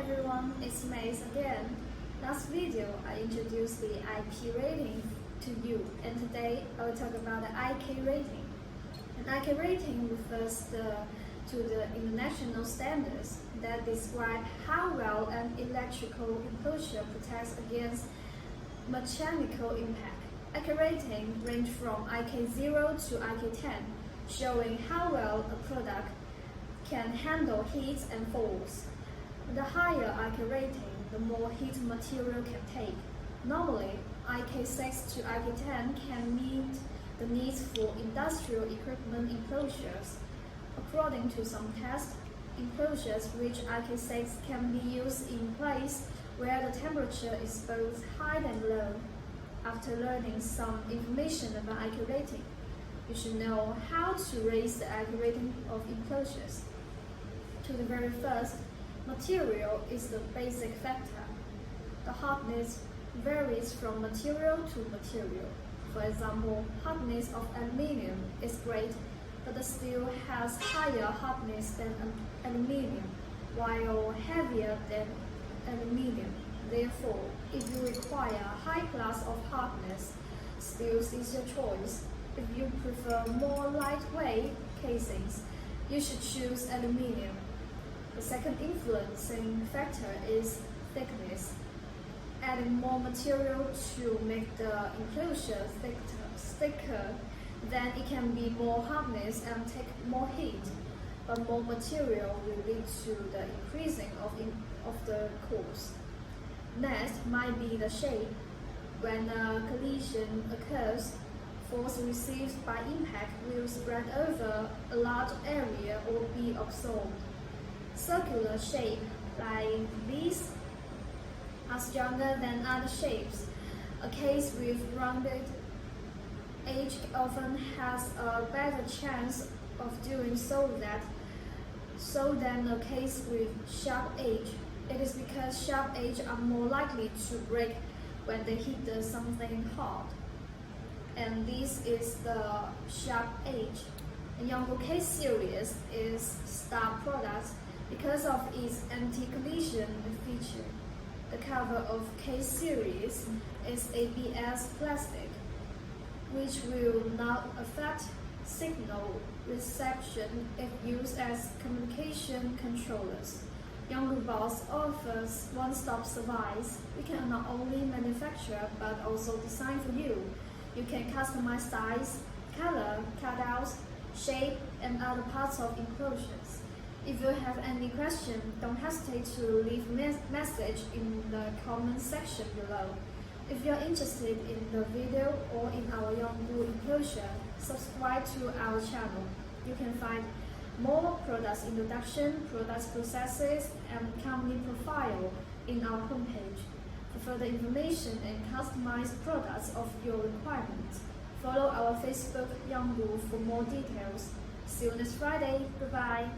everyone, it's Maze again. Last video I introduced the IP rating to you, and today I will talk about the IK rating. An IK rating refers to the international standards that describe how well an electrical enclosure protects against mechanical impact. IK rating range from IK0 to IK10, showing how well a product can handle heat and falls. The higher IK rating, the more heat material can take. Normally, IK6 to IK10 can meet the needs for industrial equipment enclosures. According to some tests, enclosures which IK6 can be used in place where the temperature is both high and low. After learning some information about IK rating, you should know how to raise the IK rating of enclosures. To the very first, material is the basic factor. The hardness varies from material to material. For example, hardness of aluminium is great, but the steel has higher hardness than aluminium, while heavier than aluminium. Therefore, if you require a high class of hardness, steel is your choice. If you prefer more lightweight casings, you should choose aluminium. The second influencing factor is thickness. Adding more material to make the enclosure thicker, then it can be more hardness and take more heat. But more material will lead to the increasing of the cores. Next might be the shape. When a collision occurs, force received by impact will spread over a large area or be absorbed. Circular shape like these are stronger than other shapes. A case with rounded edge often has a better chance of doing so than a case with sharp edge. It is because sharp edges are more likely to break when they hit something hard. And this is the sharp edge. The Yonghu case series is star product because of its anti-collision feature. The cover of case series is ABS plastic, which will not affect signal reception if used as communication controllers. Yonghu Boss offers one-stop service. We can not only manufacture but also design for you. You can customize size, color, cutouts, shape, and other parts of enclosures. If you have any question, don't hesitate to leave a message in the comment section below. If you are interested in the video or in our Yonghu enclosure, subscribe to our channel. You can find more products introduction, products processes, and company profile in our homepage. For further information and customized products of your requirements, follow our Facebook Yonghu for more details. See you next Friday. Bye-bye.